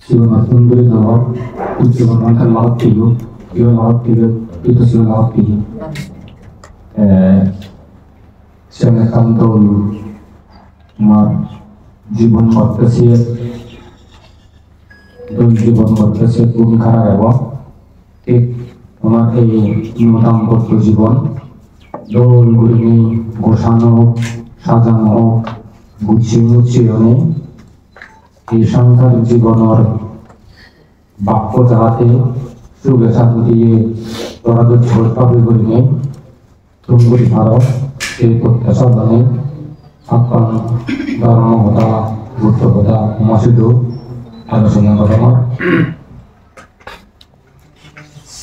지금 어떤 분이 나와 지금 만날 나왔지요. 이거 나왔지요. itu sudah nabi. Saya kantor mar জীবন করতেছে জীবন করতেছে খুবই খারাপ এবং ঠিক আমার এই দাম্পত্য জীবন দোল গুলি গোছানো সাজানো গুছিয়ে গুছিয়ে এই সাংসারিক জীবনের বাক্য যাহাতে সুখে শান্তিয়ে তোরা ছোট পাবে বলে তুমি ভালো এই প্রত্যাশা জানে আপনার ধর্মকথা বুদ্ধকথা মসজিদও আলোচনা করা হয়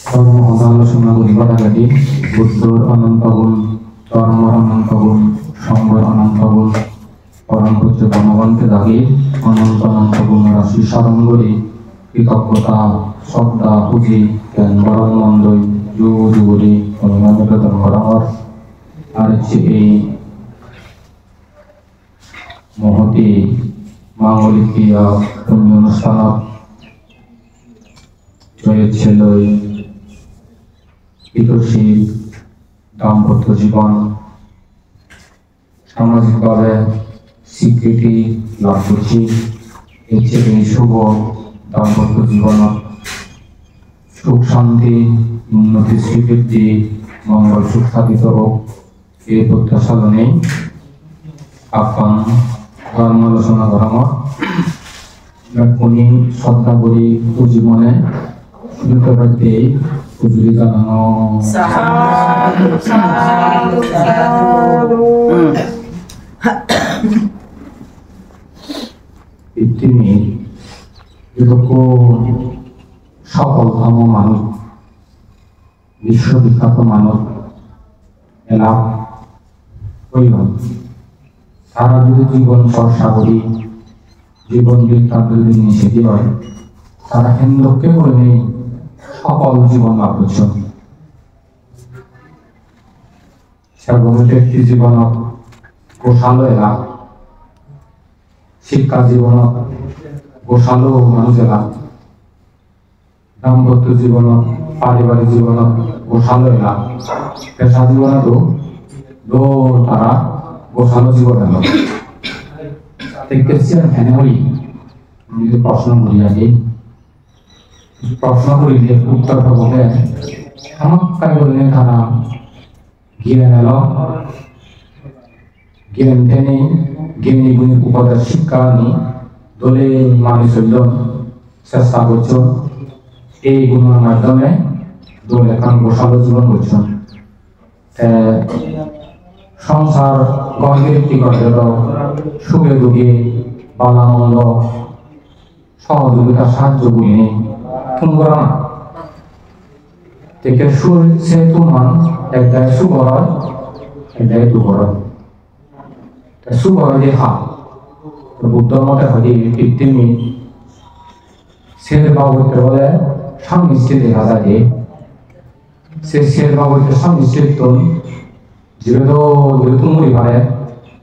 ধর্মকথা আলোচনা করিবার আগে বুদ্ধর অনন্ত গুণ ধর্মর অনন্ত গুণ সংঘর অনন্ত গুণ পরম পূজ্য ভগবানকে দাগে অনন্ত অনন্ত গুণ রাশি স্মরণ করে কৃতজ্ঞতা শ্রদ্ধা পুঁজি জ্ঞান বরণ মন্দই যুগ যুগরে নিবেদন করা হয় আর এই মহতি মাঙ্গলিক ক্রিয়া ধর্মীয় অনুষ্ঠানত রয়েছিল বিকশিত দাম্পত্য জীবন সামাজিকভাবে স্বীকৃতি লাভ করছি এই শুভ দাম্পত্য জীবন সুখ শান্তি উন্নতি স্বীকৃতি মঙ্গল সুখ স্থাপিত হোক এই প্রত্যাশা নেই আপনার ধর্ম আলোচনা করা হয় উনি শ্রদ্ধা করি জীবনে সুযোগতে পুজুরি জানানো তিনি সকল ধর্ম মানুষ বিশ্ববিখ্যাত মানুষ এলাম তারা যদি জীবন চর্চা করি জীবন বৃত্তান্ত যদি নিষেধই হয় তারা হিন্দুকে করে নেই সকল জীবন লাভ করছে একটি জীবনত গোশালো এলাম শিক্ষা জীবনত গোশালো মানুষ এলাম দাম্পত্য জীবনত পারিবারিক জীবনত গোশালো এলাম পেশা জীবনতো তারা গোশালো জীবন এলো প্রশ্ন করি আগে প্রশ্ন করিলে উত্তরটা বলে চমৎকার বললে তারা জ্ঞান এলো জ্ঞান টেনে জ্ঞানী গুণী উপদেশ শিক্ষা নি দলে মানুষ চেষ্টা করছ এই গুণের মাধ্যমে দল এখন গোশালো জীবন করছ সংসার গর্ভে করে সুখে দুঃখে বালা মন্দ সহযোগিতা সাহায্য গুলি তুমরা না থেকে সুর সে তুমান একদায় সুবর একদায় দুবর সুবর দেখা বুদ্ধ মতে হয়ে কৃত্রিমী শের বাবুতে বলে স্বামী স্ত্রী দেখা যায় সে শের বাবুতে স্বামী স্ত্রীর তুন যেহেতু তুমুরি পারে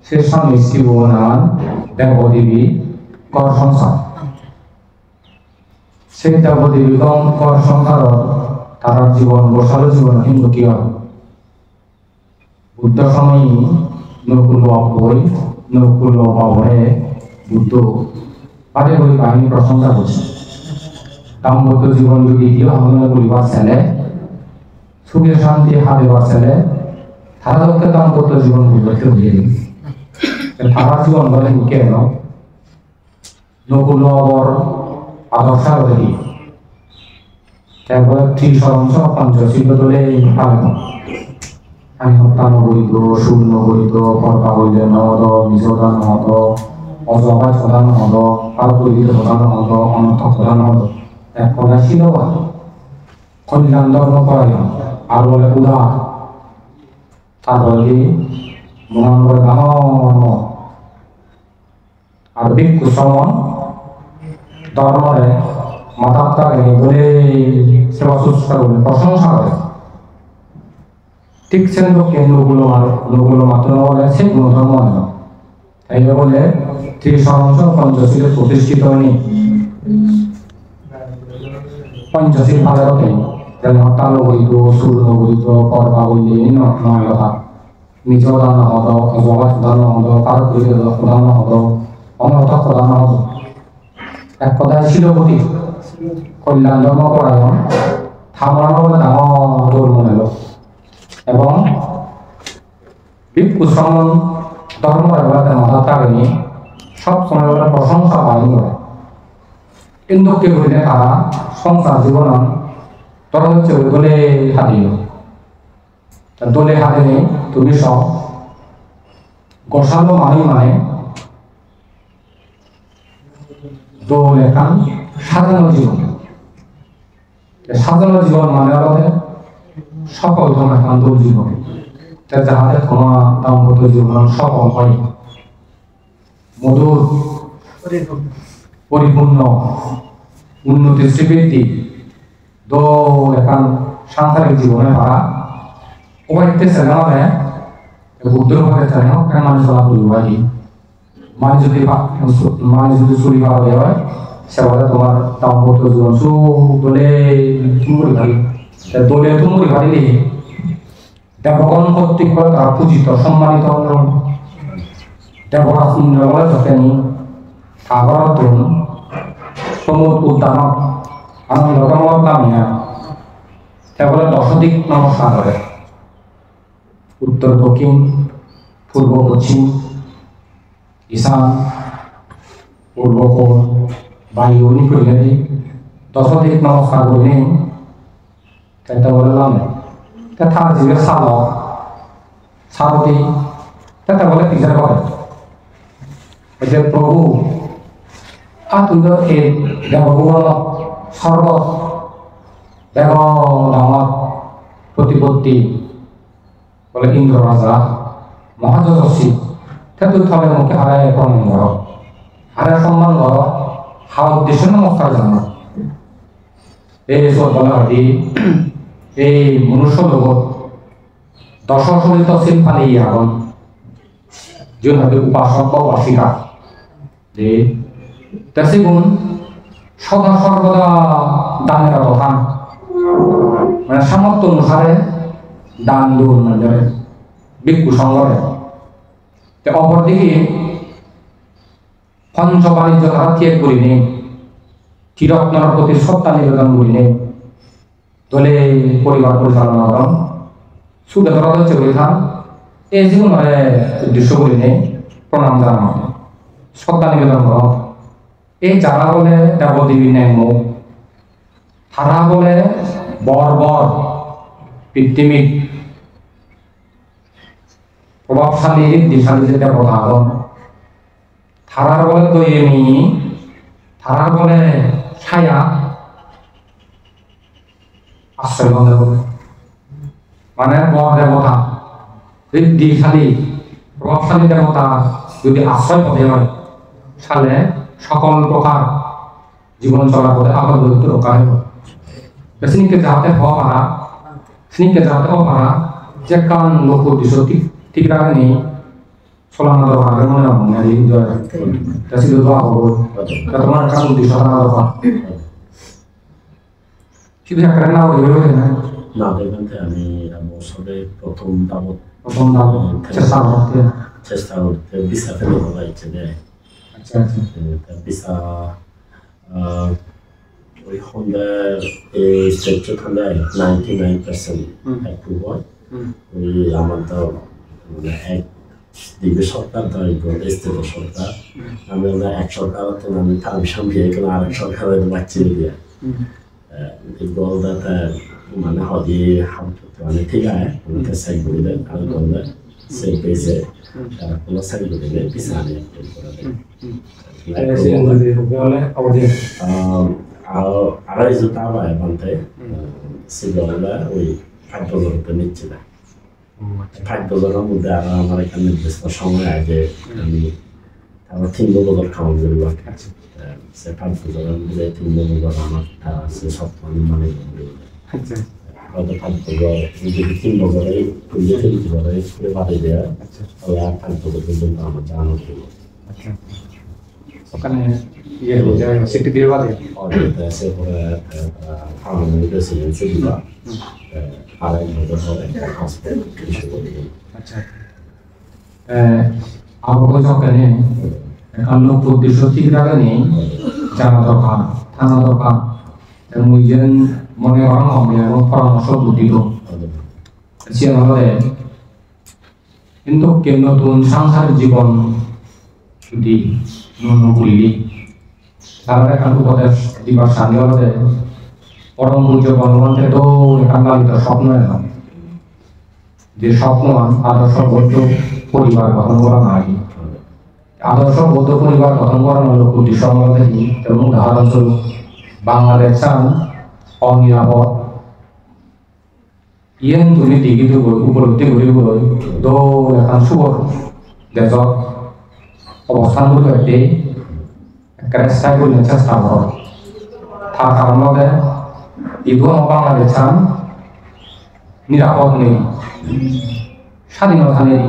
সে স্বামী স্ত্রী বোনান দেবদেবী কর সংসার সেই দেবদেবী কর সংসার তার জীবন গোশালো জীবন হিন্দু কি হয় বুদ্ধ সময় নকুল বই নকুল বাবনে বুদ্ধ বাদে বই কাহিনী প্রশংসা করছে দাম্পত্য জীবন যদি ইহমনে পরিবার ছেলে সুখে শান্তি হারিবার ছেলে তারা লোককে দাম্পত্য জীবন বুঝতে বুঝিয়ে দিন তারা জীবন বলে কেন নকুল অবর আদর্শ দেখি তারপরে ত্রিশংশ পঞ্চশীল দলে আমি হত্যা নগরিত সুর নগরিত কর্তা হইলে নহত মিশোদা নহত অজবাজ প্রধান হত পারপরিত প্রধান হত অনর্থ প্রধান হত এক কথা ছিল কল্যাণ ধর্ম করাই আর বলে উদা তারপরে মহান বলে ধর্ম আর ভিক্ষু শ্রমণ ধর্মরে মাতাত্মাকে বলে সেবা শুশ্রূষা করে প্রশংসা করে ঠিক সেগুলো কেন্দ্রগুলো মাত্র বলে সেগুলো ধর্ম নয় তাই বলে ত্রিশংশ পঞ্চশীলে প্রতিষ্ঠিত নেই পঞ্চশীল ভারতে যেন তাল বৈধ সূর্য বৈধ পর্বা বৈধ নয় কথা নিজ দান হদ অজবাস দান হদ কারক দান হদ অনর্থ প্রদান হদ এক কথায় ছিল গতি কল্যাণ ধর্মপরায়ণ থামরানো বলে ডাঙর দৌড় মনে এলো এবং ভিক্ষু শ্রমণ ধর্ম এবার মাথা থাকেনি সব সময় ওরা প্রশংসা বাহিনী করে কিন্তু কেউ হইলে তারা সংসার জীবন তোরা হচ্ছে ওই দোলে হাতিয়ে দোলে হাতে নেই তুমি সব গোসালো মানে দোল এখান সাজানো জীবন সাজানো জীবন মানে আমাদের সকল ধর্ম এখান দোল জীবন যাহাতে তোমার দাম্পত্য জীবন সফল হয় মধুর পরিপূর্ণ উন্নতির শ্রীবৃদ্ধি দোল এখান সাংসারিক জীবনে ভাড়া উপায়তে সেনাবে বুদ্ধর ভাবে জানে কেন মানুষ লাভ করবে মানে যদি চুরি পাওয়া হয় সেবারে তোমার দাম্পত্য জীবন দোলে তুমুরি ভারী দোলে তুমুরি ভারী দেবগণ কর্তৃক তারা পূজিত সম্মানিত দেবরাজ ইন্দ্র বলে থাকেনি সাগর তরুণ সমুদ্র উদ্যানক আনন্দমূলক নামিয়া কেবল দশদিক নমস্কার করে উত্তর দক্ষিণ পূর্ব পশ্চিম ঈশান পূর্ব বায়ু নিকটে দশদিক নমস্কার করে এটা বললাম তথা জীবের সাধক সারথী তথা বলে বিচার করে যে প্রভু আতুল এ দেবভুবন সর্ব দেব আমার প্রতিপত্তি বলে ইন্দ্র রাজা মহাযশস্বী তেতুল থলে মুখে হারায় প্রণাম কর হারায় সম্মান কর হাওয়া উদ্দেশ্য নমস্কার জানো এই সব বলা হয় এই মনুষ্য জগৎ দশসলিত শিল্পালি আগন যেভাবে উপাসক বা উপাসিকা যে তেসি গুণ সদা সর্বদা দানের অবদান মানে সামর্থ্য অনুসারে দান দূর মানে ভিক্ষু সংগ্রহে অপরদিকে পঞ্চ বাণিজ্য ধারা ত্যাগ করি নেই চিরত্নর প্রতি সত্তা নিবেদন করি নেই দলে পরিবার পরিচালনা করেন সুখে ধরা হচ্ছে বলিথান এই জীবনের উদ্দেশ্য করি নেই প্রণাম জানানো শ্রদ্ধা নিবেদন কর এই যারা বলে দেবদেবী নেই মুখ তারা বলে বর পৃথিবীর প্রভাবশালী দিশালী যে দেবতা আগন তারার বলে দৈমি তারার বলে ছায়া আশ্রয় বন্ধ করে মানে বর দেবতা ঋদ্ধিশালী প্রভাবশালী দেবতা যদি আশ্রয় পথে হয় তাহলে সকল প্রকার জীবন চলার পথে আবার দরিদ্র রক্ষা হইব স্নিগ্ধে যাতে হওয়া পারা স্নিগ্ধে যাতে হওয়া পারা যে কান লোক উদ্দেশ্য ঠিক রাখে নেই সোলানা দরকার মনে হয় মনে জয় তাছি দোয়া করবো তোমার কান উদ্দেশ্য দরকার শুধু একটা না হয়ে না না দেখবেন আমি বছরে প্রথম দাবত চেষ্টা করতে ভিসা ফেলে বলা ইচ্ছে দেয় আচ্ছা ভিসা ওই হন্ডার এই স্টেট হন্ডায় 99% অ্যাপ্রুভ হয় ওই আমার তো মানে এক দিবে সরকার তাই স্টেট সরকার আমি এক সরকার আমি পারমিশন দিয়ে কোনো আরেক সরকারের বাচ্চা দিয়ে গলদাটা মানে হদি মানে ঠিক আছে ওনাকে সাইড করে দেন আর গলদা সেই পেজে তারা কোনো সাইড করে দেন পিছনে আর এই যে তাবা বানতে সিগলদা ওই $5 নিচ্ছে না $5 মধ্যে আর আমার এখানে নির্দিষ্ট সময় আছে আমি আমার $3 খাওয়ান যাবে সে $5 মধ্যে $3 আমার সে সব মানে হয়তো $5 যদি $3 খুললে $3 বাড়ি দেওয়া তাহলে আর $5 পর্যন্ত আমার জানানো ছিল ওখানে Iya, jangan sedikit dia balik. 어릴 세월에 방문을 해서 연습이가 알아야 되는 가서 그리고 আচ্ছা আবহাওয়া যখনই লোক উদ্দেশ্য ঠিক রাখেনি জানা দরকার থানা দরকার এবং নিজের মনে করেন হবে এবং পরামর্শ বুদ্ধি সে হলে কিন্তু কেউ নতুন সংসার জীবন যদি বললি তাহলে এখন উপদেশ দিবার সাথে হলে পরম পূজ্য বনবন্তে তো একান্ত স্বপ্ন এলাম যে স্বপ্ন আদর্শ বৌদ্ধ পরিবার গঠন করা নাই আদর্শ বৌদ্ধ পরিবার গঠন করানো হলো উদ্দেশ্য দেখি এবং উদাহরণস্বরূপ বাংলাদেশ চান অনিরাপদ ইয়েন তুমি টিকিট উপলব্ধি কৰিবলৈ দৌৰ এখন চুবৰ দেশত অৱস্থান কৰি সৈতে একেবাৰে চাই কৰিবলৈ চেষ্টা কৰক তাৰ কাৰণতে ইটো বাংলাদেশ চান নিরাপদ নেই স্বাধীনতা নেই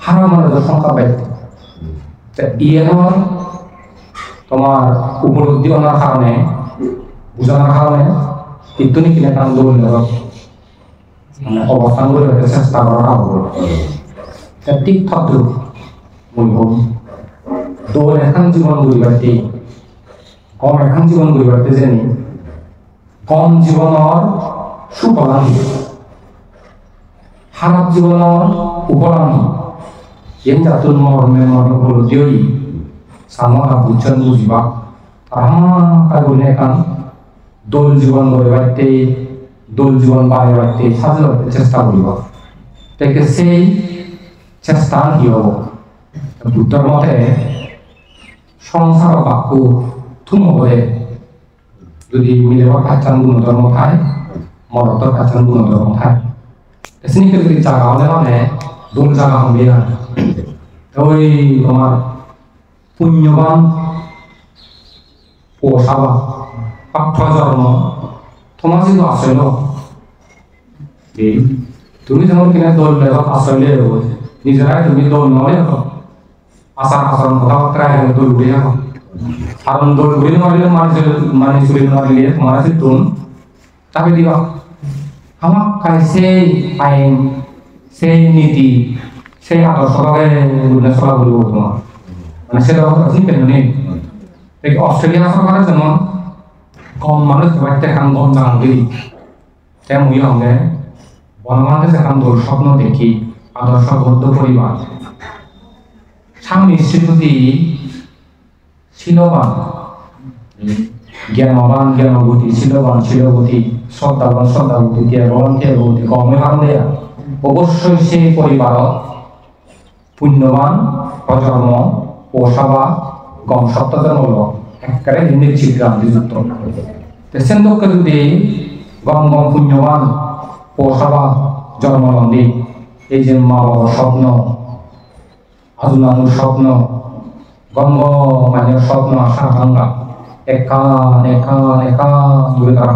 হারা মানুষের সংখ্যা বাড়ছে ইয়ের তোমার উপলব্ধি আনার কারণে বোঝানোর কারণে ইত্যুনি কিনে কাম দৌড় অবস্থান করে চেষ্টা করার আবহাওয়া ঠিক তদ্রুপ মূলভূম দৌড় এখন জীবন গড়িবাড়ি কম এখন জীবন গড়িবাড়িতে জানি কম জীবনের সুফলানি খারাপ জীবনের উপলানি yang jatuh memori উপলব্ধি sama বুঝছেন বুঝিবা তারা kan দোল জীবন গড়ে বাড়তে দোল জীবন বাড়ে বাড়তে সাজা চেষ্টা করিব তাকে সেই চেষ্টা কি হব বুদ্ধর মতে সংসার বাক্য থুম হয়ে যদি মিলেবার কাচান গুণধর্ম থাকে মরতর কাচান গুণধর্ম থাকে এসনি যদি জায়গা হলে মানে দোল জায়গা হবে না ওই তোমার পুণ্যবান পোষাবা পাঠ্য জন্ম তোমার যদি আসল তুমি যেমন কিনা দোল লেখক আসলে নিজেরাই তুমি দোল নলে আচার আচরণ কথাবার্তা দোল ঘুরে যাবো কারণ দোল ঘুরে নলে মানে চুরি নলে তোমার আছে তুন তাকে দিবা আমার কাছে সেই আইন সেই নীতি সেই আদর্শকে গুণে চলা বলব তোমার মানে সেটা চিন্তা নেই অস্ট্রেলিয়া সরকারের যেমন কম মানুষ বাড়িতে এখন কম জানান দিই তেমনি সঙ্গে বনবান্ধে এখন দোল স্বপ্ন দেখি আদর্শ বৌদ্ধ পরিবার স্বামী স্ত্রী শিলবান জ্ঞানবান জ্ঞানবতী শিলবান শিলবতী শ্রদ্ধাবান শ্রদ্ধাবতী ত্যাগবান ত্যাগবতী কমে ভাঙলে অবশ্যই সেই পরিবারত পুণ্যবান প্রজন্ম পোষাবা গম সপ্তাহ একেবারে নিশ্চিত গান্ধীযুক্ত সেন্দকে যদি গম গম পুণ্যবান পোষাবা জন্মনন্দী এই যে মা বাবার স্বপ্ন আদুনানুর স্বপ্ন গঙ্গ মানের স্বপ্ন আশা আকাঙ্ক্ষা একান একান একান দূরে তারা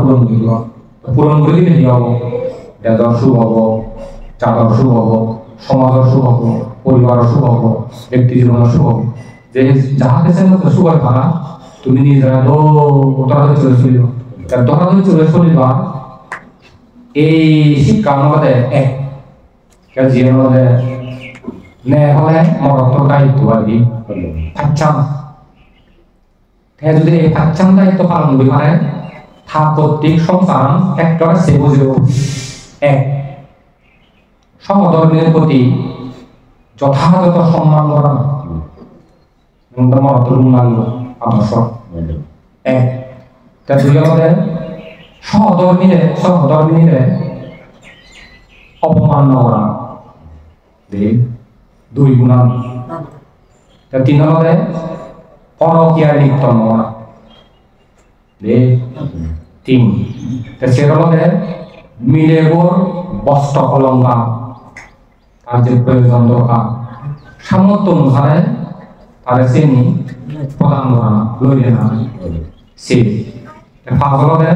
পূরণ করে দিলে কি হব বেদর শুভ হব চাঁদর শুভ হব সমাজের শুভ হব পরিবারের শুভ হব ব্যক্তি জীবনের শুভ হব যে যাহা দেশের মধ্যে শুভ পারা তুমি নিজেরা দৌড়াতে চলে চলিব দৌড়াতে চলে চলিবা এই শিক্ষার মধ্যে এক জীবনের মধ্যে নে হলে মরতর দায়িত্ব পারবি ফাচ্চান যদি এই ফাচ্চান দায়িত্ব পালন করি পারে তা প্রত্যেক সংসার একটা সে বুঝেও এক সহধর্মের প্রতি যথাযথ সম্মান করা মরতর উন্নয়ন আদর্শ এক তা দুই আমাদের সহধর্মীরে অপমান করা দুই গুণান তিন আমাদের পরকীয়া লিপ্ত নয় তিন সেটা আমাদের মিলেবর বস্ত্র অলঙ্কার তার যে প্রয়োজন দরকার সামর্থ্য অনুসারে তাদের শ্রেণী প্রদান করা লইলে না সে পাঁচলতে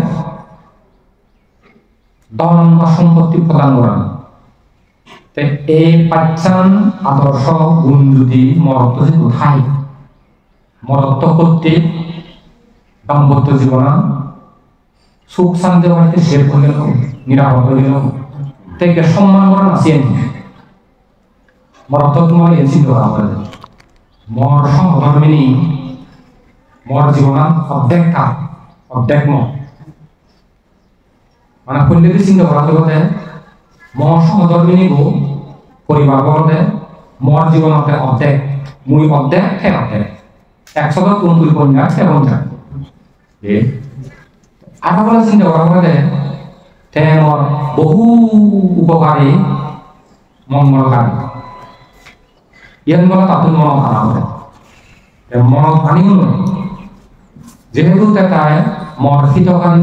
ধন বা সম্পত্তি প্রদান করা এই পাচ্চান আদর্শ গুণ যদি মরত যদি ঠাই মরত্ব কর্তৃক দাম্পত্য জীবনা সুখ শান্তি বাড়িতে শের করে গেল, নিরাপদ হয়ে গেল, থেকে সম্মান করা নাচিয়ে নি মরত্ব তোমার এসি দেওয়া হবে মর সহধর্মিনী মর জীবনা অর্ধেক কাপ অর্ধেক মানে করলে চিন্তা করা হতে মর সহধর্মিনী গো পরিবার বলতে মর জীবনতে অর্ধেক মুই অর্ধেক ঠেক অর্ধেক 100 কোন দুই কন্যা কেমন যায় আরো বলে চিন্তা করা হতে তেমন বহু উপকারী মঙ্গলকারী ইয়ান বলা তাতুন মন ভাড়া হবে মন ভানি যেহেতু তাই মর হিতকারী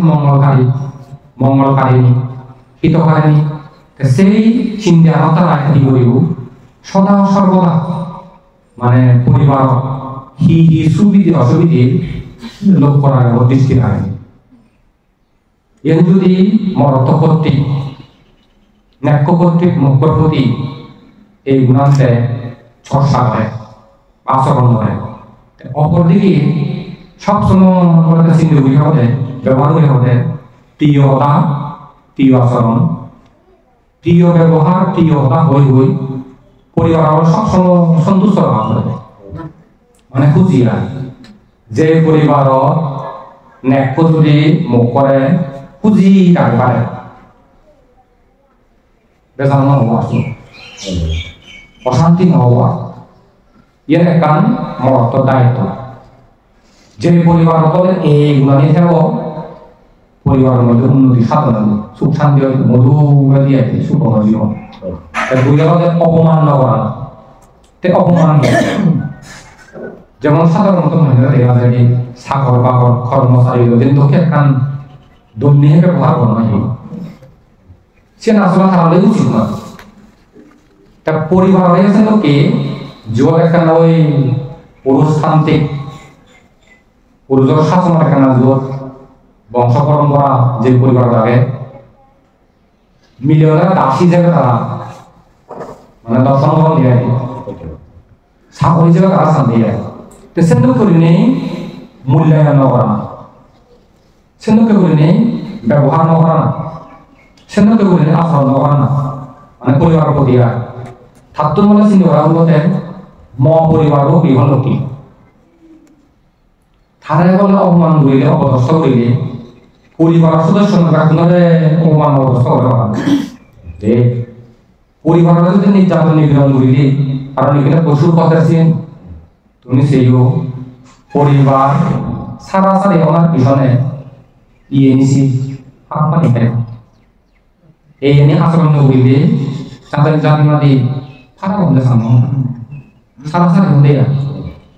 মঙ্গলকারিণী হিতকারিণী সেই চিন্তা তারা কি করিব সদা সর্বদা মানে পরিবার হি সুবিধে অসুবিধে লোক করার দৃষ্টি রাখে এর যদি মরত্ব কর্তৃক ন্যাক্য কর্তৃক মুখ্যর প্রতি এই গুণান্তে চর্চা করে আচরণ করে অপরদিকে সবসময় চিন্তা করি হতে ব্যবহার করে হতে প্রিয়তা প্রিয় আচরণ প্রিয় ব্যবহার প্রিয়তা হই হই পরিবার সবসময় সন্তুষ্ট হবে মানে খুশি হয় যে পরিবার ন্যাক্য যদি মুখ করে খুঁজি রাখতে পারে বেজান নহব অশান্তি নহব ইয়ার কারণ মরত্ব দায়িত্ব যে পরিবার এই গুণা নিয়ে থাকব পরিবারের মধ্যে উন্নতি সাধন হবে সুখ শান্তি মধু দিয়ে সুখম জীবন দুই জায়গাতে অপমান না করা তে অপমান যেমন সাধারণত মহিলা দেখা যায় সাগর বাগর কর্মচারী কিন্তু একখান দৈনিক ব্যবহার করা হয় সে আসলে তাহলে উচিত না তা পরিবার হয়েছে লোকে যুবক একখান ওই পুরুষতান্ত্রিক পুরুষের শাসন একখানা যুবক বংশ পরম্পরা যে পরিবার লাগে মিলিয়নের দাসী যাবে তারা মানে দর্শন দিয়ে সাগর হিসেবে তারা শান্তি দেয় তো সেন্দু করে নেই মূল্যায়ন করা না সেন্দুকে করে নেই ব্যবহার না করা না সেন্দুকে করে নেই আচরণ করা না মানে পরিবার প্রতি আর থাকতো বলে চিন্তা করা বলতে ম পরিবারও বিহল কি তারা বলে অপমান করিলে অপদস্থ করিলে পরিবার সদস্য আপনারে অপমান অবস্থা করে পরিবারের যদি নির্যাতন নিপীড়ন করিলে কারণ এখানে পশুর কথা আছেন তুমি সেইও পরিবার সারা সারি আমার পিছনে ইয়ে নিছি হাত পানি খাই এই এনে আচরণ করিলে তাদের জানিমাদি ফাটা বন্ধে সামনে সারা সারি বন্ধে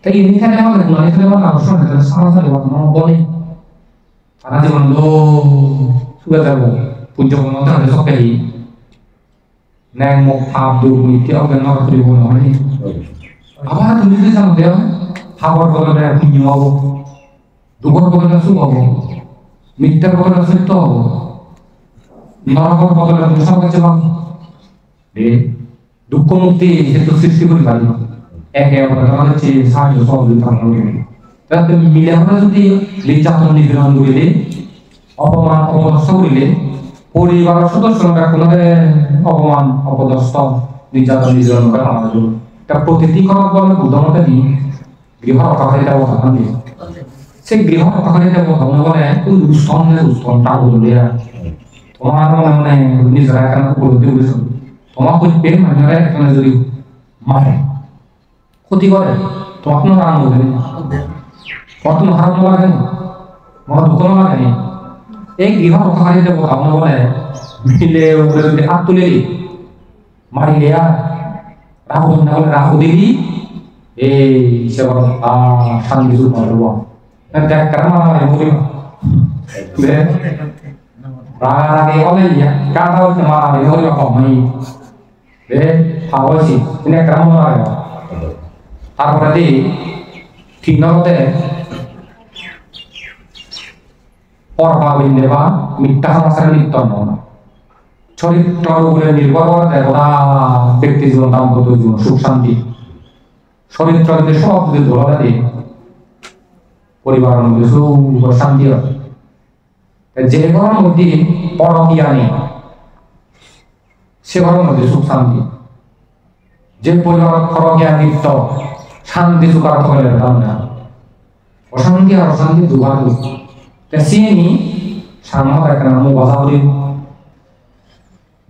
তাই এখানে আমাদের নয় এখানে আমার আকর্ষণ সারা সারি বলে সারা জীবন সুখে যাবো পূজ্য কোনো তাহলে সকালে ন্যায় মুখ ভাব দুর্নীতি অজ্ঞান করিব নহয় আবার তুমি যদি জানো দেও ভাবর বদলে পুণ্য হব দুঃখর বদলে সুখ হব মিথ্যার বদলে সত্য হব নরকর বদলে মুসা কাছে পাব দুঃখ মুক্তি হেতু সৃষ্টি করি পারি একে অপরের কাছে সাহায্য সহযোগিতা করি তাতে মিলে আমরা যদি নির্যাতন নিপীড়ন করিলে অপমান অপদস্থ করিলে পরিবারের সদস্যরা কোনোভাবে অপমান অপদস্থ নির্যাতন নিপীড়ন করে আমাদের তা প্রতিটি করার বলে বুদ্ধমতে নি গৃহ অকাকারিতা বসান দিয়ে সেই গৃহ অকাকারিতা বসান বলে দুষ্টন তা বলে তোমার মানে নিজেরা কেন উপলব্ধি করেছ তোমার করবে মানুষেরা এখানে যদি মারে ক্ষতি করে তোমার কোনো রান হবে না তোমার কোনো হারানো লাগে না তোমার দুঃখ লাগে এই গৃহ অকাকারিতা বসান বলে মিলে উপরে যদি হাত তুলে মারিলে আর রাহু না হলে রাহু দিবি এই সেবার শান্তি সুখ পাবো দেখ কারণ আমার মুখে রাগে হলে কাটা হচ্ছে মারা হলে কমাই রে ভাবছি তিনি কেমন লাগে তারপরে দি ঠিক নতে পরবা বললে বা মিথ্যা সমাচারে লিপ্ত না চরিত্রের উপরে নির্ভর করে দেবতা ব্যক্তি জীবন দাম্পত্য জীবন সুখ শান্তি চরিত্র যদি সব যদি ধরা দিয়ে পরিবারের মধ্যে সুখ ও শান্তি হয়। যে ঘরের মধ্যে পরকীয়া নেই সে ঘরের মধ্যে সুখ শান্তি। যে পরিবার পরকীয়া লিপ্ত শান্তি সুখ আর থাকলে না, অশান্তি আর অশান্তি দুবার সিনি সামনে একটা নাম বাধা করিব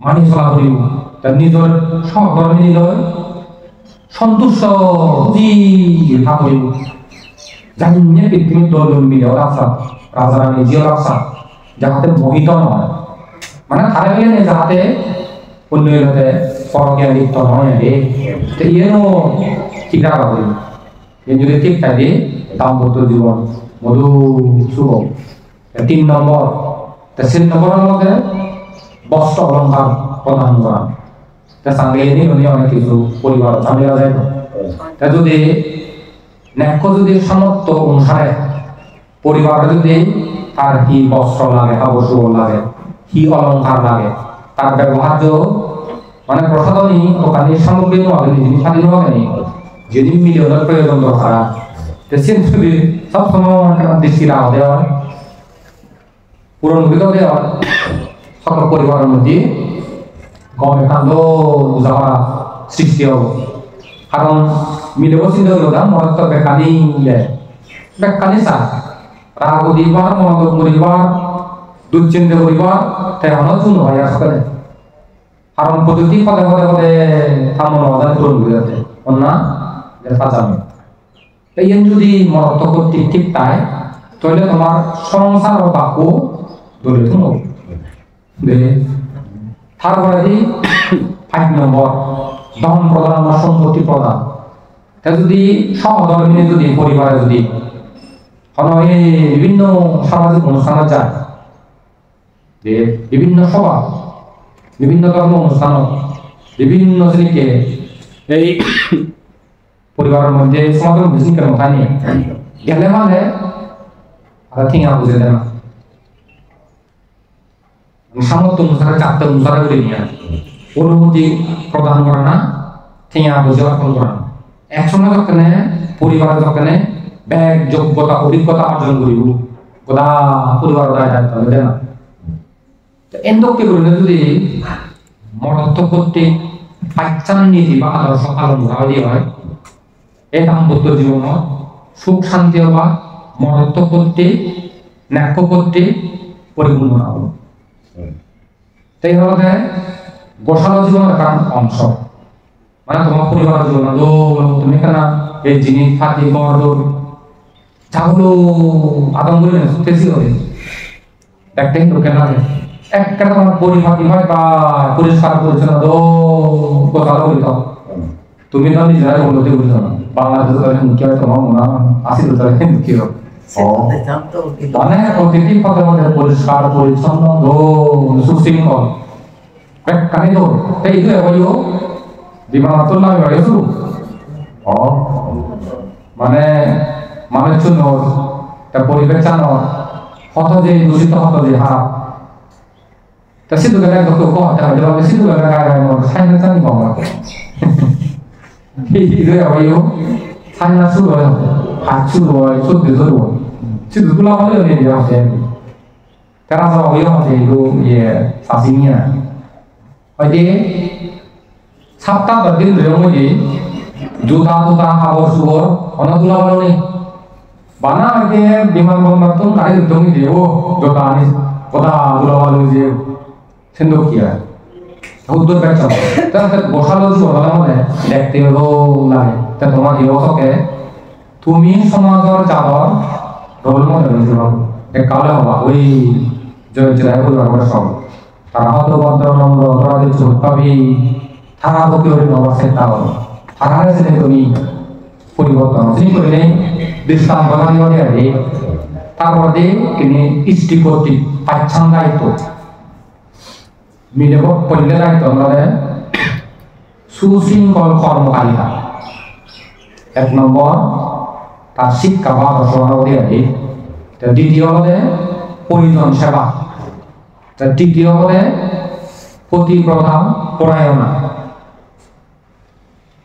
মানি চলা করিব তার নিজের সহকর্মী নিজের সন্তুষ্ট ভাব করিব জানিয়ে পৃথিবীর দল মিলে রাখা রাজা রানী জিও রাখা যাহাতে মোহিত নয়, মানে তারা গেলে যাহাতে অন্য এলাকাতে পরকীয়া লিপ্ত নয় রে ইয়েও ঠিক রাখা করিব। যদি ঠিক থাকে দাম্পত্য জীবন মধু শুভ। 3 নম্বর 3 নম্বরের মধ্যে বস্ত্র অলঙ্কার প্রদান করা। সঙ্গে এনে অনেক কিছু পরিবার চালিয়ে যায়। যদি ন্যাক্য যদি সামর্থ্য অনুসারে পরিবার যদি তার কি বস্ত্র লাগে, আবশ্যক লাগে, কি অলঙ্কার লাগে, তার ব্যবহার্য মানে প্রসাধনী ওখানে সামগ্রী হবে জিনিস স্বাধীন হবে নি যদি মিলিয়নের প্রয়োজন দরকার যদি সবসময় দৃষ্টি রাখ দেওয়া পুরনো দেওয়া সকল পরিবারের মধ্যে গমে কান্দ যাওয়া সৃষ্টি হব। কারণ মিলে চিন্তা হলো না মনে তো বেকানি বেকানি চা রাগ দিবার মন করিবার দুশ্চিন্তা করিবার তেমন চুনো হয় আসলে। কারণ প্রযুক্তি পদে পদে পদে থামন অদান পূরণ হয়ে যাচ্ছে অন্যা জানে এই যদি মরত্ব কর্তৃক ঠিক তাই তাহলে তোমার সংসার ও বাক্য ধরে তুমি তারপরে 5 নম্বর ধন প্রদান বা সম্পত্তি প্রদান। তা যদি সহধর্মিনী যদি পরিবারে যদি বিভিন্ন সামাজিক অনুষ্ঠানে যায় যে বিভিন্ন সভা বিভিন্ন ধর্ম অনুষ্ঠান বিভিন্ন শ্রেণীকে এই পরিবারের মধ্যে সমাজের বিশৃঙ্খলার মধ্যে নিয়ে গেলে মানে ঠিকা বুঝে দেয় না সামর্থ্য অনুসারে চারটে অনুসারে করে নিয়ে অনুমতি প্রদান করে না ঠিকা বুঝে অর্পণ করে না। একসঙ্গে যখন পরিবারের যখন ব্যাগ যোগ্যতা অভিজ্ঞতা অর্জন করিব গোটা পরিবারের দায় দায়িত্ব দেয় না। এন্দকে বললে যদি মরত্ব কর্তৃক পাচ্চান নীতি বা আদর্শ পালন করা হয় এই দাম্পত্য জীবন সুখ শান্তি হওয়া মরত্ব কর্তৃক ন্যাক্য কর্তৃক পরিপূর্ণ হব। তাই হলে গোশাল জীবনের একটা অংশ মানে তোমার পরিবার জীবন তুমি কেন এই জিনিস ফাঁকি বড় যাগুলো আদম করে তেজি হবে একটা লোকের লাগে একটা তোমার পরিপাটি হয় বা পরিষ্কার পরিচ্ছন্ন গোশাল করে দাও তুমি তো নিজেরাই উন্নতি করছো না বাংলাদেশের মুখ্য তোমার মনে আসি মুখ্য মানে প্রতিটি পদে পদে পরিষ্কার পরিচ্ছন্ন সুশৃঙ্খল কাহিনী তো এই যে বলিও বিমানাতুল না হয়েছো মানে মানুষ জন্য তা পরিবেশ জানো কত যে দূষিত হত যে হারা তা সিধু গেলে কত কথা হবে সিধু গেলে গায়ে সাইন জানি বাংলা এই যে বলিও সাইন শুরু হয় হাত শুরু হয় চোদ্দ শুরু হয় সিধু গুলা হলে নিয়ে যাওয়া karena sama beliau masih itu ya saksinya. Jadi sabta berdiri beliau ini juta hawar suor, orang tulah baru nih. Bana aja bimbang pembantu kali untung dia, juta nih, kota tulah baru dia sendok ya. Udah baca, tapi bosan loh suor orang mana, dekti lo lagi, tapi orang dia oke, tumi sama orang jawab, role model itu. Kalau apa, wih, jadi aku juga bersam. Karena itu kontrol nomor orang itu tapi, karena aku kira nomor setahun. Karena sini kami puriwoto, sini kami disambungkan oleh ada. Taruh deh kini istiqoti pacangga itu. Milih penilaian itu adalah susingkol kormo kalian. Ek nomor tasik kabar soal dia ada. দ্বিতীয় হলে পরিজন সেবা, তৃতীয় হলে পতিপ্রথা পরায়ণা,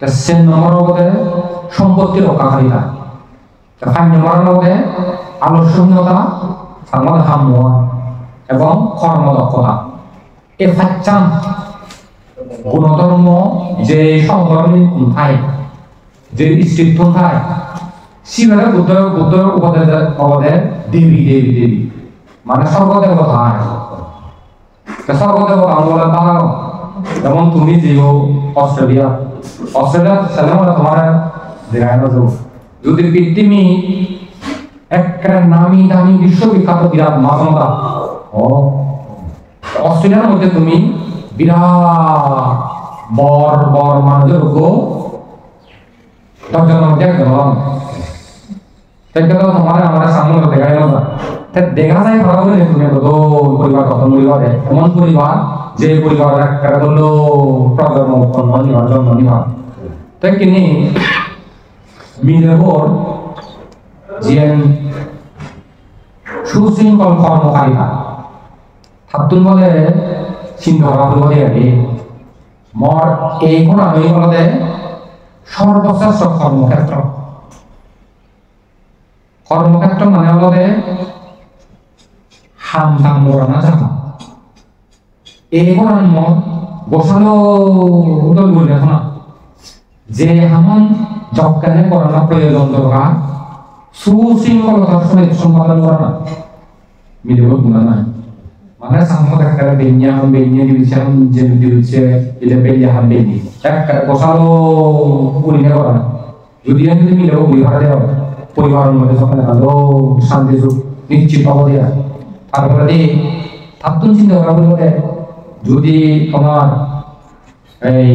4 নম্বর হলে সম্পত্তি রক্ষাকারিতা, ফাইনমার মধ্যে আলস্যহীনতা সাংবাদ হামুয়া এবং কর্মদক্ষতা এই ফাইচাম গুণধর্ম যে সংধর্মী ঠাই যে স্থিত ঠাই শিবের বুদ্ধ উপদে দেবী দেবী দেবী মানে সর্বদেবতা সর্বদেবতা বলে পাহাড় যেমন তুমি যেও অস্ট্রেলিয়া ছেলে বলে তোমার যদি পৃথিবী একটা নামি দামি বিশ্ববিখ্যাত বিরাট মাতমতা ও অস্ট্রেলিয়ার মধ্যে তুমি বিরাট বর বর মানুষের দশজনের মধ্যে একজন তোমার আমার সামনে দেখা গেল না দেখা যায় ভালো বলে তুমি পরিবার গঠন পরিবারে এমন পরিবার যে পরিবার একটা হলো প্রজন্ম উৎপন্ন নিবার জন্ম নিবার তাই কিনি মিলেবর যে সুশৃঙ্খল কর্মকারিতা থাকুন বলে চিন্তা বলে আগে মর এই কোন আমি বলতে সর্বশ্রেষ্ঠ কর্মক্ষেত্র কর্মক্ষেত্র মানে বলতে হাম দাম মোড়ানো যাবে এই কোন মত বসানো বলে না যে এমন জবকানে করানো প্রয়োজন দরকার সুশৃঙ্খলতার সহিত সম্পাদন করা না মিলিব গুণা নাই মানে সামনে একটা বেঞ্জা দিয়েছেন যে দিয়েছে এটা বেঞ্জা হাম বেঞ্জি একটা বসানো পরিণে করা যদি যদি মিলেও পরিবার দেওয়া পরিবারের মধ্যে সকালে ভালো শান্তি সুখ নিশ্চিত পাবো দেওয়া তারপরে থাকুন চিন্তা করা বলতে যদি তোমার এই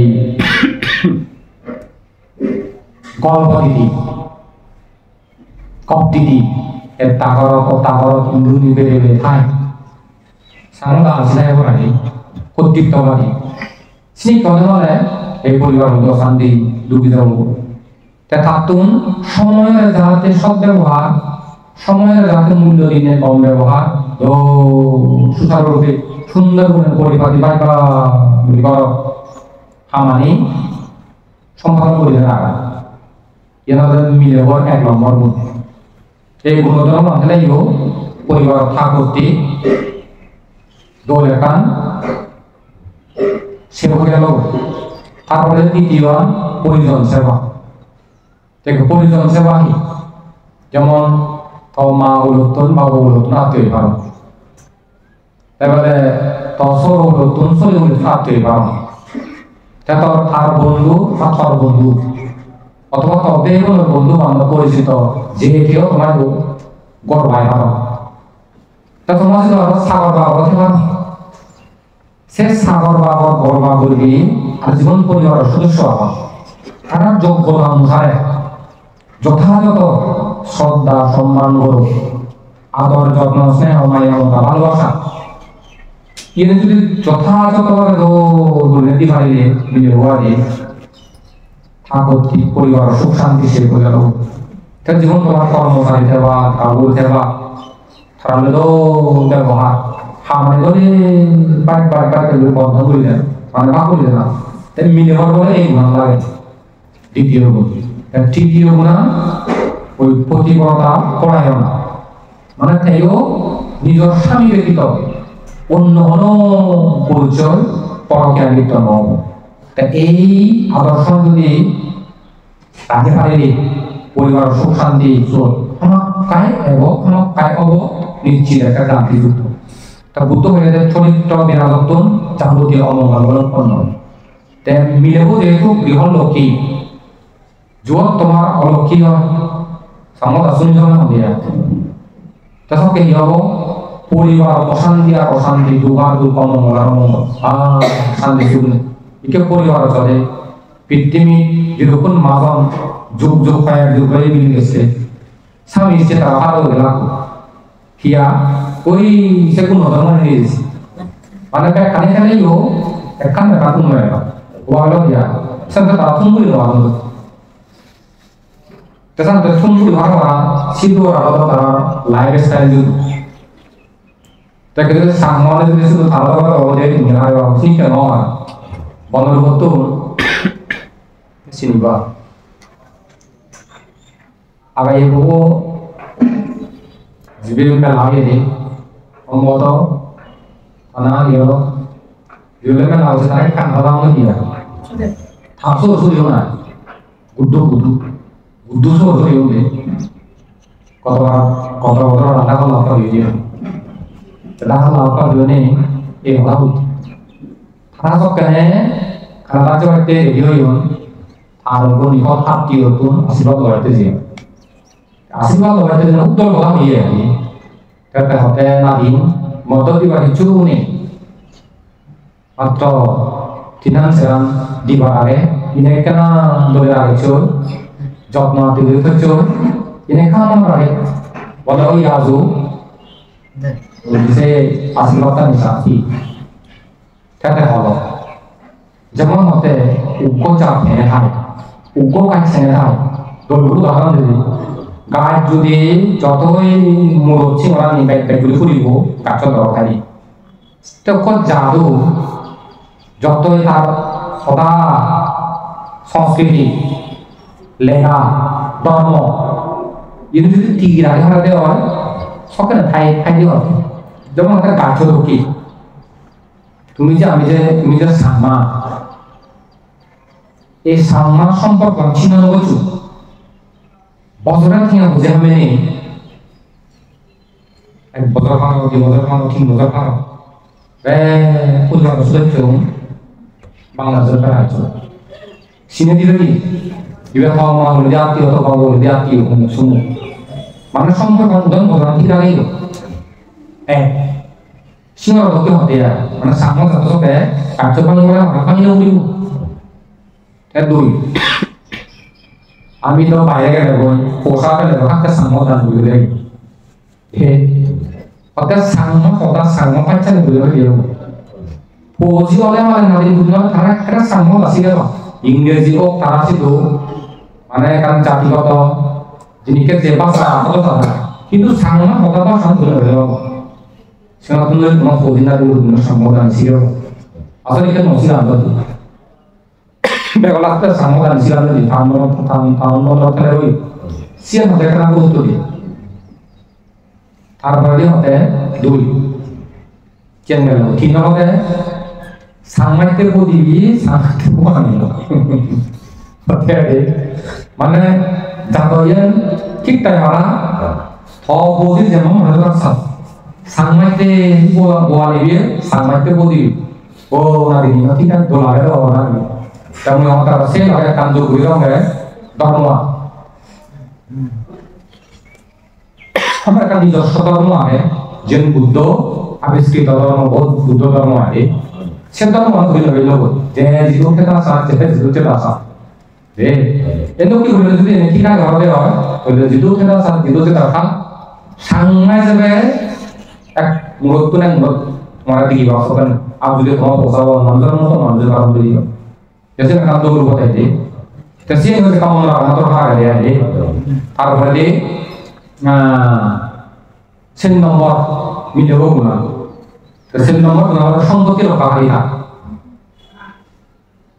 গল্পদিদি কপদিদি এর তাগর ইন্দুনি বেড়ে থাই সামনে আসলে এবারে কর্তৃত্ববাদী স্নিগ্ধ হলে এই পরিবার হতো শান্তি ডুবি যাব থাকুন সময়ের যাতে সদ্ব্যবহার সময়ের যাতে মূল্য দিনে কম ব্যবহার তো সুচারুরূপে সুন্দর গুণের পরিপাটি পাইবা হামানি সম্পাদন করে রাখা এনাদের মিলে এক নম্বর গুণ এই গুণধর্ম মানলেও পরিবার থাকতে দলের কান সেবা গেল তারপরে দ্বিতীয় পরিজন সেবা পরিজন সেবা কি যেমন মা উলতন বাবা উলতন আত্মীয় পারো এবারে তসর উলতন সরি উলতন আত্মীয় পারো তার বন্ধু বা থর বন্ধু অথবা তবে কোনো বন্ধু বান্ধব পরিচিত যে কেউ তোমার গর্বায় পারো তা তোমার যদি আরো সাগর বাবা পারো সে সাগর বাবা গর্বা করবি আর জীবন পরিবারের সদস্য হওয়া তারা যোগ্যতা অনুসারে যথাযথ শ্রদ্ধা সম্মান করো আদর যত্ন স্নেহ মায়া মমতা ভালোবাসা এর যদি যথাযথভাবে দুর্নীতি বাড়িয়ে মিলে হওয়া দিয়ে ঠাকুর পরিবার সুখ শান্তি সে করে গেল তার জীবন তোমার কর্মচারী সেবা কাবুল সেবা তাহলে তো ব্যবহার মানে ধরে বন্ধ করে দেন মানে বা করে দেন তাই মিলে হওয়ার বলে এই গুণ লাগে দ্বিতীয় গুণ তৃতীয় গুণা ওই প্রতিকূলতা পরায়ণ মানে তাইও নিজের স্বামী ব্যতীত অন্য কোনো পরিচয় পরকীয়া লিপ্ত নয় তা এই আদর্শ যদি তাকে পারে পরিবার সুখ শান্তি নিশ্চিত একটা গান্ধীযুক্ত তা বুদ্ধ হয়ে যায় চরিত্র বিরাজত্বন যাবতীয় অমঙ্গল উৎপন্ন তেন মিলেও যেহেতু গৃহলক্ষ্মী যত তোমার অলক্ষী হয় সামত আসুন জমা দিয়া তাকে কি হব পরিবার অশান্তি আর অশান্তি দুবার দুঃখ মঙ্গল আর মঙ্গল শান্তি সুখ নেই একে পরিবার চলে পৃথিবী যেরকম মাজন যুগ যুগ পায়ের যুগ হয়ে মিলে গেছে স্বামী ইচ্ছে তারা ভালো গেলাম কিয়া ওই সে কোন ধর্ম নিয়ে গেছে মানে কানে কানেও একখান ব্যাপার কোনো ব্যাপার ওয়ালো দিয়া সেটা তারা থুমগুলি দেওয়া হলো তেসান থুমগুলি ভাড়া সিদ্ধ আলাদা তারা লাইফ স্টাইল যুগ তাকে যদি সামনে যদি শুধু আলাদা আলাদা হয়ে যায় তুমি আর ঠিক নয় বন্ধুর মতো চিনিবা আগাই বহু জীবিত মেলাগে নি সম্ভবত আনা ইয়ো জীবিত মেলা হচ্ছে তাই কান ভালো আমাকে দিয়া থাকছো সরিও না গুড্ডু গুড্ডু গুড্ডু সরিও নে কত রান্না করলাম আপনার ভিডিও রান্না করলাম আপনার ভিডিও এই হলা তারা সব কেন খারাপ চলতে ভিডিও ইউন আর গনি কত হাতি নতুন আশীর্বাদ লড়াইতে যে আশীর্বাদ লড়াইতে যে উত্তর কথা হইয়ে আমি তাতে হতে না দিন মত দিবা কিছু নেই মাত্র তিনান সেরান দিবার আগে ইনে কেন ধরে রাখছো যত্ন দিলে তো ইনে খাওয়ানোর আগে বলে ওই আজু সে আশীর্বাদটা নিশাকি তাতে হলো যেমন হতে উগ্র চাপ ভেঙে থাকে উগ্র গাছ ভেঙে থাকে দলগুলো উদাহরণ দিদি গাছ যদি যতই মুরব্বী ওরা নিয়ে ব্যাগগুলি ফুরিব গাছের দরকারি তখন জাদু যতই তার সদা সংস্কৃতি লেখা ধর্ম এগুলো যদি টিকি রাখে হারা দেওয়া হয় সকালে খাই দেওয়া যেমন একটা গাছের ঢুকি তুমি যে সামা এই সামা সম্পর্ক ছিন্ন হয়েছ বছরের থেকে বুঝে হবে নেই এক বছর খানো 2 বছর খানো 3 বছর খানো পুজো সুযোগ বাংলাদেশের রাজ্য সিনে দিলে কি এবার খাওয়া মা হলে জাতীয় তো খাওয়া হলে জাতীয় শুনো মানে সম্পর্ক উদাহরণ বললাম ঠিক আগেই সিংহর লোকে হতে মানে সামনে সাথে কার্য পালন করে হাঁপানি উড়িব দুই আমি তো বাইরে গেলে পোশাক গেলে হাতে সামনে দান বুঝলে হতে সামনে পাচ্ছে বুঝলে দিয়ে পৌঁছি হলে মানে নারী বুঝলাম তারা একটা সামনে আসি গেল ইংরেজি হোক তারা ছিল মানে কারণ জাতিগত জিনিসকে যে ভাষা আপাতত তারা কিন্তু সামনে কথা তো শান্ত হয়ে গেল সেনাতন্ত্রের তোমার ফৌজিনার বিভিন্ন সম্বোধন ছিল আসলে এখানে নসির আন্দোলন বেগলাতে সম্বোধন ছিল আন্দোলন ওই সিয়ান হতে একটা গুরুত্ব দিই তারপরে হতে দুই কেন গেল তিন হতে সাংবাদিকের প্রতিবি সাংবাদিক মানিল মানে যাতায়াত ঠিক তাই ওরা অবধি যেমন মনে রাখছে 상마이때 뭐하니 상마이때 보디 오 나리 니가 돌아가요 나리 때문에 아까 세라가 간도 그런 게 너무 আমরা কান্দি দশ ধর্ম আছে যেন বুদ্ধ আবিষ্কৃত ধর্ম বুদ্ধ ধর্ম আছে সে ধর্ম হইল হইল যে জীবনকে তা সাথে জীবনকে তা সাথে রে এত কি হইল যদি কি কাজ হবে হয় হইল জীবনকে তা সাথে জীবনকে তা সাথে সাংমাই যাবে এক মুরত না মুরত তোমার দিকে বাসা করেন আপনি যদি তোমার পোষাবো মানুষের মতো মানুষের কারণ দিয়ে এসে কাম তো করবো তাই তেসি হচ্ছে কাম আমরা আমাদের হার আছে তারপরে সেন নম্বর মিলব গুণা সেন নম্বর গুণা সম্পত্তি রক্ষা করি না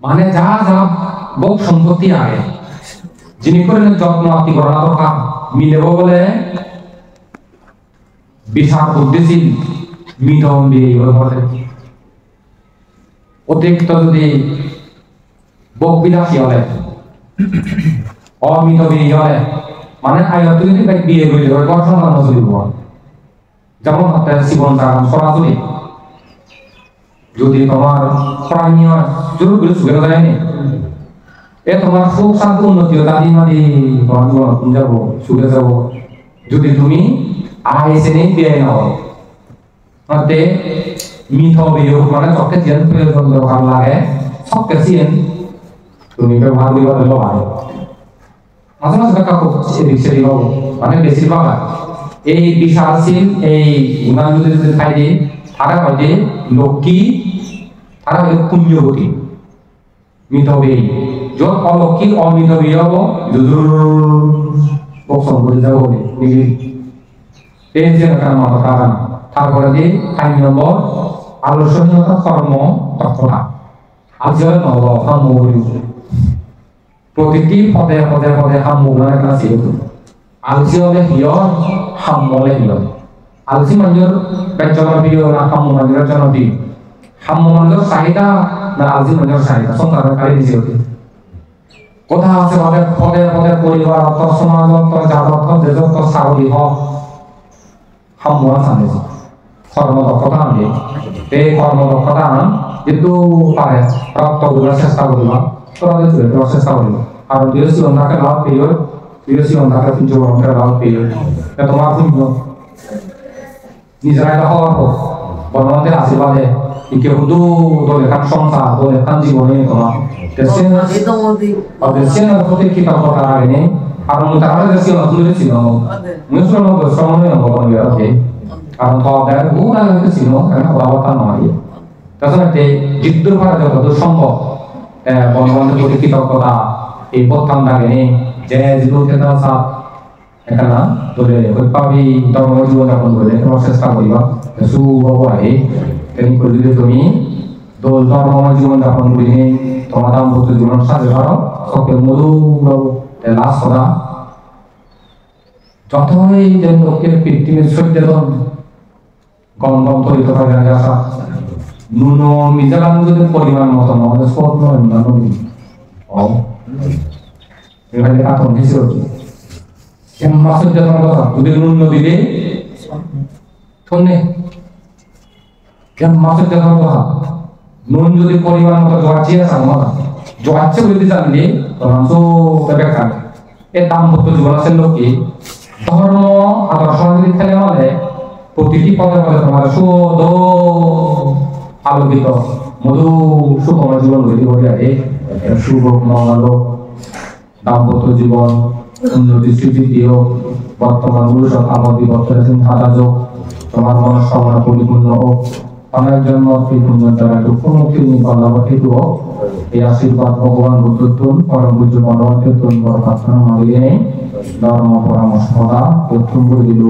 মানে যা যা ভোগ সম্পত্তি আগে যিনি করেন যত্ন আত্মি করা দরকার মিলব বলে বিশাল বুদ্ধিশীল মিথম দিয়ে বলে অতিরিক্ত যদি ভোগ বিলাসী হলে অমিত বিয়ে হলে মানে আয়ত্ত যদি বিয়ে হইলে ঘর সংসার চলিব যেমন হতে জীবন চালান সরাসরি যদি তোমার প্রাণী হয় জরুর করে সুখে যায়নি এ তোমার সুখ শান্তি উন্নতি দাদি মাদি তোমার জীবন যাব সুখে যাব যদি তুমি আইসে নেই বিয়ে নাও মতে মিথ বিয়ে মানে চকে জিয়ান প্রয়োজন দরকার লাগে সব কেসিয়েন তুমি ব্যবহার করিবা হলো ভালো মাঝে মাঝে কাকু সেরি বাবু মানে বেশিরভাগ এই বিশালশীল এই উনান যদি খাই দিই তারা হয়তো লক্ষ্মী তারা হয়তো পুণ্যবতী মিথবী যত অলক্ষ্মী অমিথবী হব যদুর সম্পত্তি যাব নিজে এই যে কারণ তারপরে যে 3 নম্বর আলোচনীয়তা কর্ম দক্ষতা আজকে নব প্রতিটি পদে পদে পদে হামুনা একটা ছিল alsi oleh hiyo ham oleh hiyo alsi manjur bejono hiyo na ham manjur jono di ham manjur sahida na alsi manjur sahida সংসার kali di situ কথা আছে ভাবে পদে পদে পরিবার অত সমাজ অত জাত অত দেশ অত সাগরি হোক ham মন সামনে কর্মদক্ষতা আনবে এই কর্মদক্ষতা আন কিন্তু পারে প্রাপ্ত করার চেষ্টা করবা তোমাদের করার চেষ্টা করবা আর বিদেশি অন্যকে লাভ পেয়ে বিদেশি অন্যকে কিন্তু অন্যকে লাভ পেয়ে তোমার কিন্তু নিজেরা হওয়ার পর বর্ণনাদের আশীর্বাদে ইকে হুদু দলে কান সংসার দলে কান জীবনে তোমার দেশের প্রতি কৃতজ্ঞতা আগে আর তারা দেশীয় নতুন ছিল মুসলমান শ্রমণীয় ভগবান কারণ তাদের গুণা হইতে ছিল কারণ অবতা নয় তাছাড়া জিদ্দুর ভাড়া যত সম্ভব বন্ধুবান্ধব প্রতি কৃতজ্ঞতা এই প্রথম লাগে যে জীবন ক্ষেত্র সাপ এখানে তোলে পাবি ধর্ম জীবনযাপন করলে তোমার চেষ্টা করিবা সু বাবু আহে তেমনি করলে তুমি দোল ধর্ম জীবনযাপন করিনি তোমার দাম্পত্য জীবন সাজে পারো সকে মধু লাশ করা যতই যে লোকের পৃথিবীর সত্যেদন গম গম তৈরি করা যায় আসা নুন মিজালাম যদি পরিমাণ মতো আমাদের স্বপ্ন অন্যান্য ও এখানে কাতন কিছু হচ্ছে কেমন মাসের জন্য কথা যদি নুন দিলে শোনে কেমন মাসের জন্য কথা নুন যদি পরিমাণ মতো জোয়াচ্ছি আছে আমার জোয়াচ্ছে বলতে জানলে তখন তো বেকার এর দাম্পত্য জীবন আছে লোকে ধর্ম আদর্শ খেলে আমাদের প্রতিটি পদে পদে তোমার সুদ আলোকিত মধু সুখময় জীবন গতি করে আগে শুভ মঙ্গল দাম্পত্য জীবন উন্নতি স্বীকৃতি হোক বর্তমান ভবিষ্যৎ আবদ্ধি বর্তমান সাদা যোগ তোমার মনস্কামনা পরিপূর্ণ হোক অনেক জন্ম পরিপূর্ণ দ্বারা দুঃখমুক্তি নির্বাণ হেতু হোক এই আশীর্বাদ ভগবান বুদ্ধত্বন পরম পূজ্য ভগবানকে তুন বড় প্রার্থনা মাগিয়ে ধর্ম পরামর্শ প্রথম করে দিল